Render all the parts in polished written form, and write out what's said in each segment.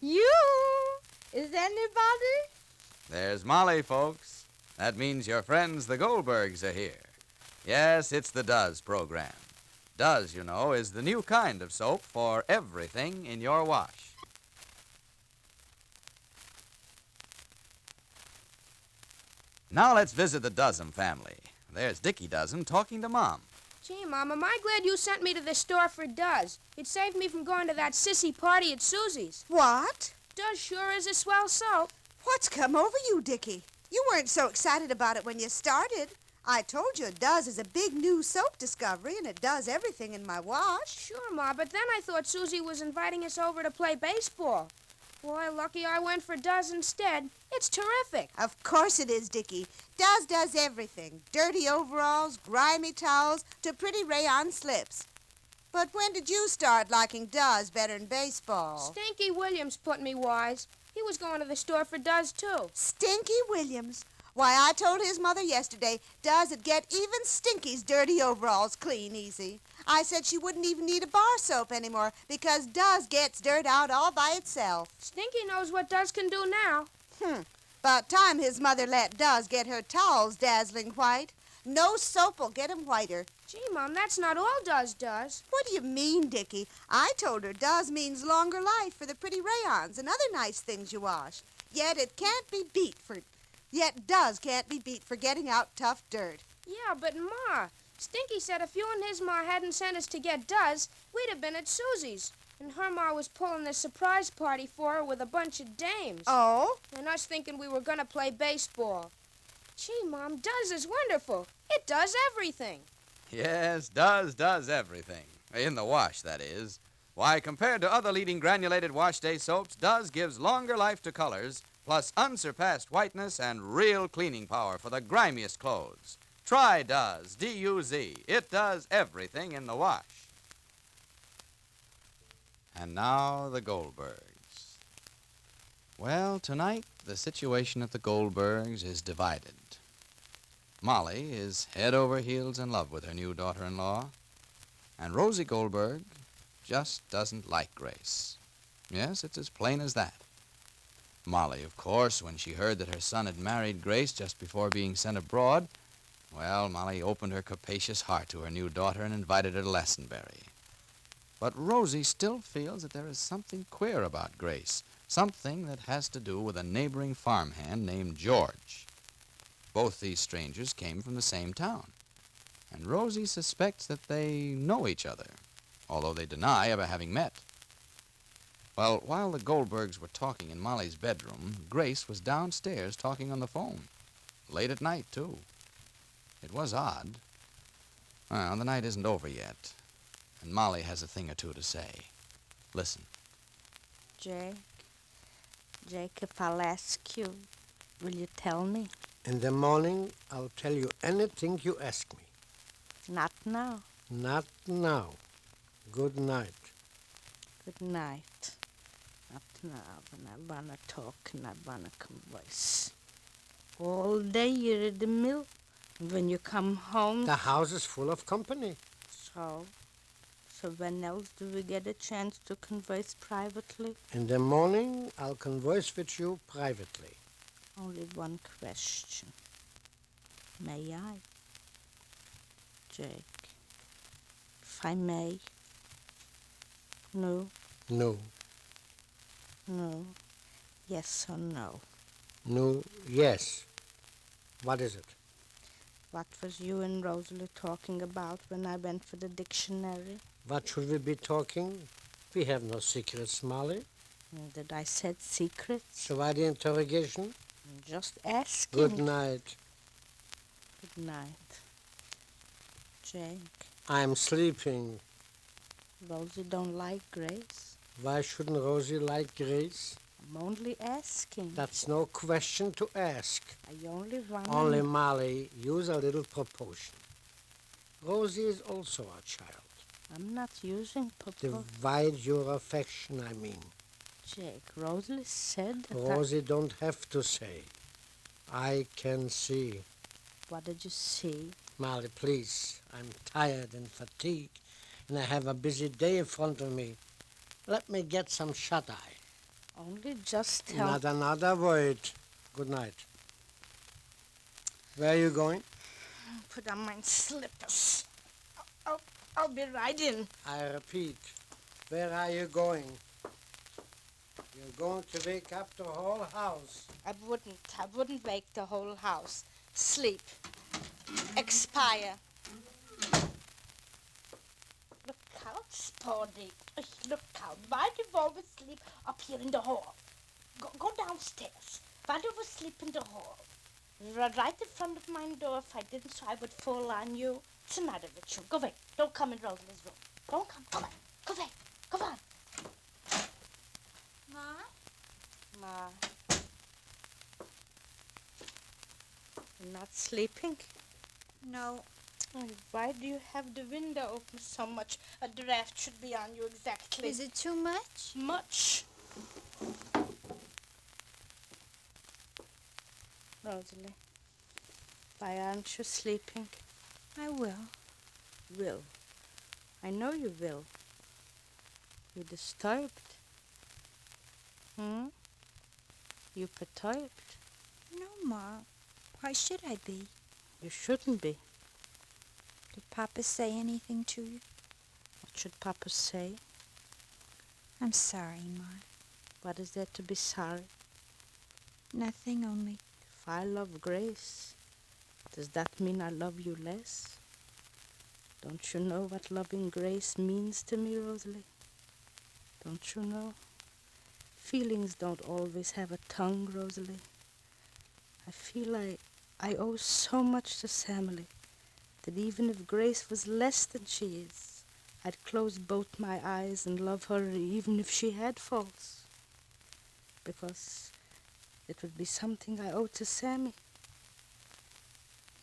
You? Is anybody? There's Molly, folks. That means your friends, the Goldbergs, are here. Yes, it's the Does program. Does, you know, is the new kind of soap for everything in your wash. Now let's visit the Dozen family. There's Dickie Dozen talking to Mom. Gee, Mom, am I glad you sent me to the store for Does. It saved me from going to that sissy party at Susie's. What? Does sure is a swell soap. What's come over you, Dickie? You weren't so excited about it when you started. I told you Does is a big new soap discovery, and it does everything in my wash. Sure, Ma, but then I thought Susie was inviting us over to play baseball. Boy, lucky I went for Does instead. It's terrific. Of course it is, Dickie. Does everything. Dirty overalls, grimy towels, to pretty rayon slips. But when did you start liking Does better than baseball? Stinky Williams put me wise. He was going to the store for Does, too. Stinky Williams? Why, I told his mother yesterday Does would get even Stinky's dirty overalls clean easy. I said she wouldn't even need a bar soap anymore because Does gets dirt out all by itself. Stinky knows what Does can do now. About time his mother let Does get her towels dazzling white. No soap will get 'em whiter. Gee, Mom, that's not all Does does. What do you mean, Dickie? I told her Does means longer life for the pretty rayons and other nice things you wash. Yet Does can't be beat for getting out tough dirt. Yeah, but Ma, Stinky said if you and his Ma hadn't sent us to get Does, we'd have been at Susie's. And her Ma was pulling a surprise party for her with a bunch of dames. Oh? And us thinking we were going to play baseball. Gee, Mom, Does is wonderful. It does everything. Yes, does everything. In the wash, that is. Why, compared to other leading granulated wash day soaps, Does gives longer life to colors, plus unsurpassed whiteness and real cleaning power for the grimiest clothes. Try Does, D-U-Z. It does everything in the wash. And now the Goldbergs. Well, tonight the situation at the Goldbergs is divided. Molly is head over heels in love with her new daughter-in-law, and Rosie Goldberg just doesn't like Grace. Yes, it's as plain as that. Molly, of course, when she heard that her son had married Grace just before being sent abroad, well, Molly opened her capacious heart to her new daughter and invited her to Lastenbury. But Rosie still feels that there is something queer about Grace, something that has to do with a neighboring farmhand named George. Both these strangers came from the same town, and Rosie suspects that they know each other, although they deny ever having met. Well, while the Goldbergs were talking in Molly's bedroom, Grace was downstairs talking on the phone. Late at night, too. It was odd. Well, the night isn't over yet, and Molly has a thing or two to say. Listen. Jake, if I'll ask you, will you tell me? In the morning, I'll tell you anything you ask me. Not now. Not now. Good night. Good night. Not now, when I want to talk and I want to converse. All day you're at the mill. And when you come home... The house is full of company. So when else do we get a chance to converse privately? In the morning, I'll converse with you privately. Only one question. May I? Jake, if I may. No? No. No. Yes or no? No, yes. What is it? What was you and Rosalie talking about when I went for the dictionary? What should we be talking? We have no secrets, Molly. Did I said secrets? So why the interrogation? Just asking. Good night. Good night. Jake. I'm sleeping. Rosie don't like Grace. Why shouldn't Rosie like Grace? I'm only asking. That's no question to ask. I only want... Only, Molly, use a little proportion. Rosie is also a child. I'm not using proportion. Divide your affection, I mean. Jake, Rosalie said that Rosie don't have to say. I can see. What did you see? Molly, please. I'm tired and fatigued, and I have a busy day in front of me. Let me get some shut-eye. Only just tell... Not another word. Good night. Where are you going? Put on my slippers. I'll be right in. I repeat, where are you going? You're going to wake up the whole house. I wouldn't wake the whole house. Sleep. Expire. Look out, Sporty. Look out. Why do you always sleep up here in the hall? Go downstairs. Why do you always sleep in the hall? Right in front of my door. If I didn't, so I would fall on you. What's the matter with you? Go away. Don't come in Rosalie's room. Don't come. Go away. Go away. Come on. Ma? You're not sleeping? No. Oh, why do you have the window open so much? A draft should be on you exactly. Is it too much? Much. Rosalie, why aren't you sleeping? I will. Will. I know you will. You disturbed. You perturbed. No, Ma. Why should I be? You shouldn't be. Did Papa say anything to you? What should Papa say? I'm sorry, Ma. What is there to be sorry? Nothing, only... If I love Grace, does that mean I love you less? Don't you know what loving Grace means to me, Rosalie? Don't you know? Feelings don't always have a tongue, Rosalie. I feel I owe so much to Sammy that even if Grace was less than she is, I'd close both my eyes and love her even if she had faults. Because it would be something I owe to Sammy.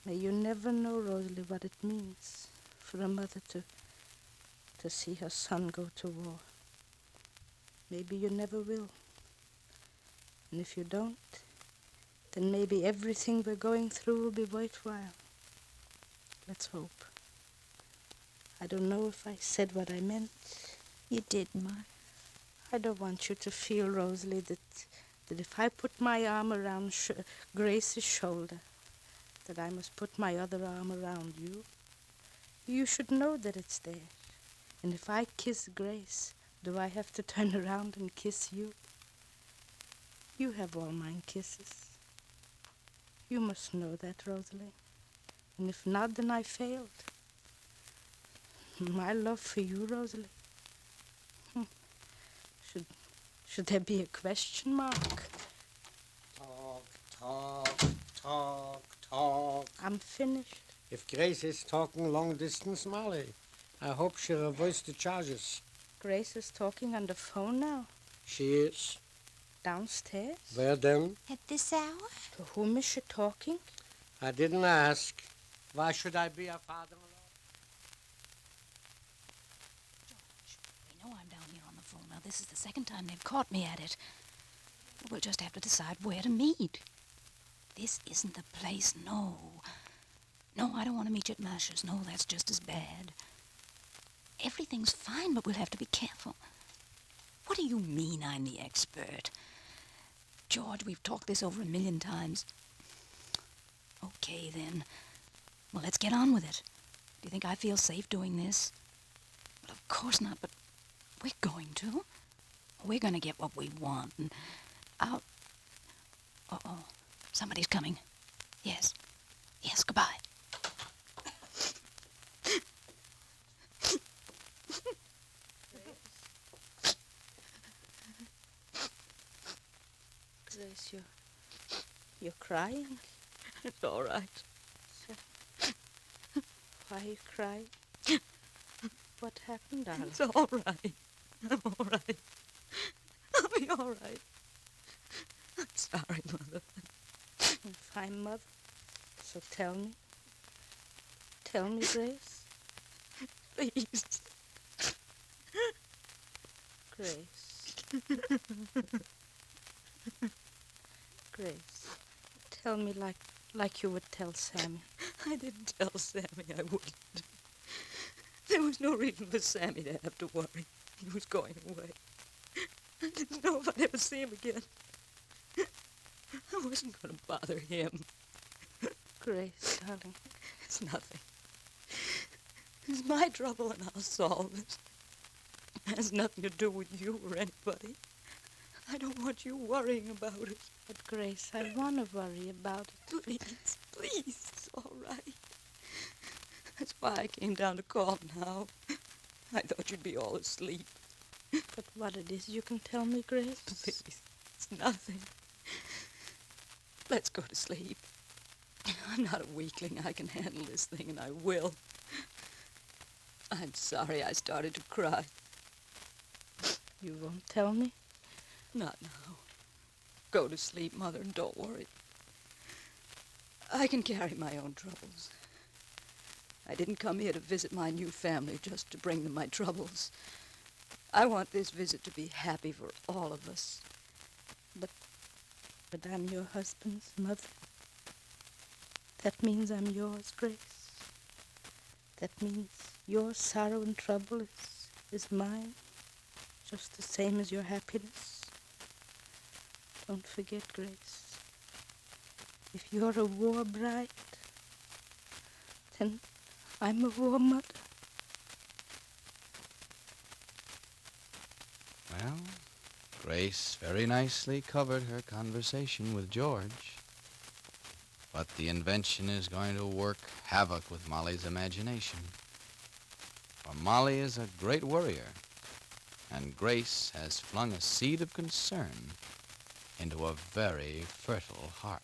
May you never know, Rosalie, what it means for a mother to see her son go to war. Maybe you never will. And if you don't, then maybe everything we're going through will be worthwhile. Let's hope. I don't know if I said what I meant. You did, Ma. I don't want you to feel, Rosalie, that if I put my arm around Grace's shoulder, that I must put my other arm around you. You should know that it's there. And if I kiss Grace, do I have to turn around and kiss you? You have all mine kisses. You must know that, Rosalie. And if not, then I failed. My love for you, Rosalie. Should there be a question mark? Talk. I'm finished. If Grace is talking long distance, Molly, I hope she'll avoid the charges. Grace is talking on the phone now. She is. Downstairs? Where then? At this hour? To whom is she talking? I didn't ask. Why should I be a father-in-law? You know I'm down here on the phone now. This is the second time they've caught me at it. We'll just have to decide where to meet. This isn't the place, no. No, I don't want to meet you at Menasha's. No, that's just as bad. Everything's fine, but we'll have to be careful. What do you mean I'm the expert? George, we've talked this over 1,000,000 times. Okay, then. Well, let's get on with it. Do you think I feel safe doing this? Well, of course not, but we're going to. We're going to get what we want, and I'll... Uh-oh. Somebody's coming. Yes. Yes, goodbye. Grace, you're crying? It's all right. Why are you crying? What happened, darling? It's all right. I'm all right. I'll be all right. I'm sorry, Mother. I'm fine, Mother. So tell me. Tell me, Grace. Please. Grace. Grace. Tell me like you would tell Sammy. I didn't tell Sammy I wouldn't. There was no reason for Sammy to have to worry. He was going away. I didn't know if I'd ever see him again. I wasn't going to bother him. Grace, darling. It's nothing. It's my trouble and I'll solve it. It has nothing to do with you or anybody. I don't want you worrying about it. But, Grace, I want to worry about it. Please, please, it's all right. That's why I came down to call now. I thought you'd be all asleep. But what it is, you can tell me, Grace? Please, it's nothing. Let's go to sleep. I'm not a weakling. I can handle this thing, and I will. I'm sorry I started to cry. You won't tell me? Not now. Go to sleep, Mother, and don't worry. I can carry my own troubles. I didn't come here to visit my new family just to bring them my troubles. I want this visit to be happy for all of us. But I'm your husband's mother. That means I'm yours, Grace. That means your sorrow and trouble is mine, just the same as your happiness. Don't forget, Grace. If you're a war bride, then I'm a war mother. Well, Grace very nicely covered her conversation with George. But the invention is going to work havoc with Molly's imagination. For Molly is a great worrier, and Grace has flung a seed of concern into a very fertile heart.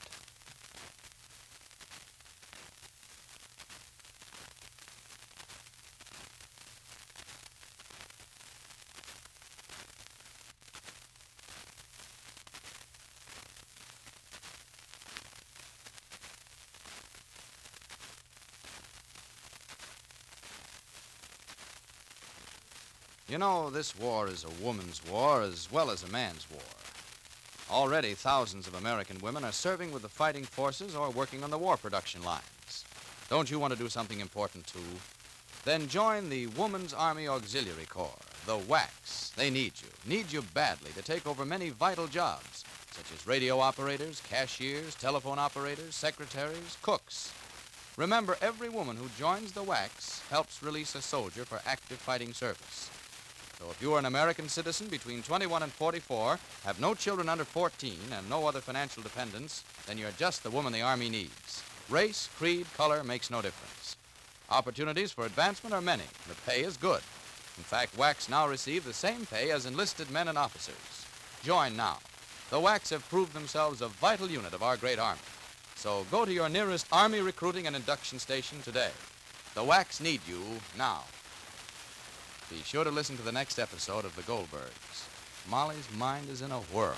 You know, this war is a woman's war as well as a man's war. Already, thousands of American women are serving with the fighting forces or working on the war production lines. Don't you want to do something important, too? Then join the Woman's Army Auxiliary Corps, the WACs. They need you badly to take over many vital jobs, such as radio operators, cashiers, telephone operators, secretaries, cooks. Remember, every woman who joins the WACs helps release a soldier for active fighting service. So if you are an American citizen between 21 and 44, have no children under 14, and no other financial dependents, then you're just the woman the Army needs. Race, creed, color makes no difference. Opportunities for advancement are many. The pay is good. In fact, WACs now receive the same pay as enlisted men and officers. Join now. The WACs have proved themselves a vital unit of our great Army. So go to your nearest Army recruiting and induction station today. The WACs need you now. Be sure to listen to the next episode of The Goldbergs. Molly's mind is in a whirl,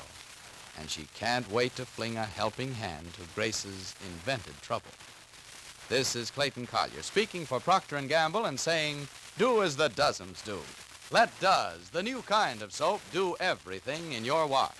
and she can't wait to fling a helping hand to Grace's invented trouble. This is Clayton Collier speaking for Procter & Gamble and saying, do as the Dozens do. Let Doz, the new kind of soap, do everything in your wash.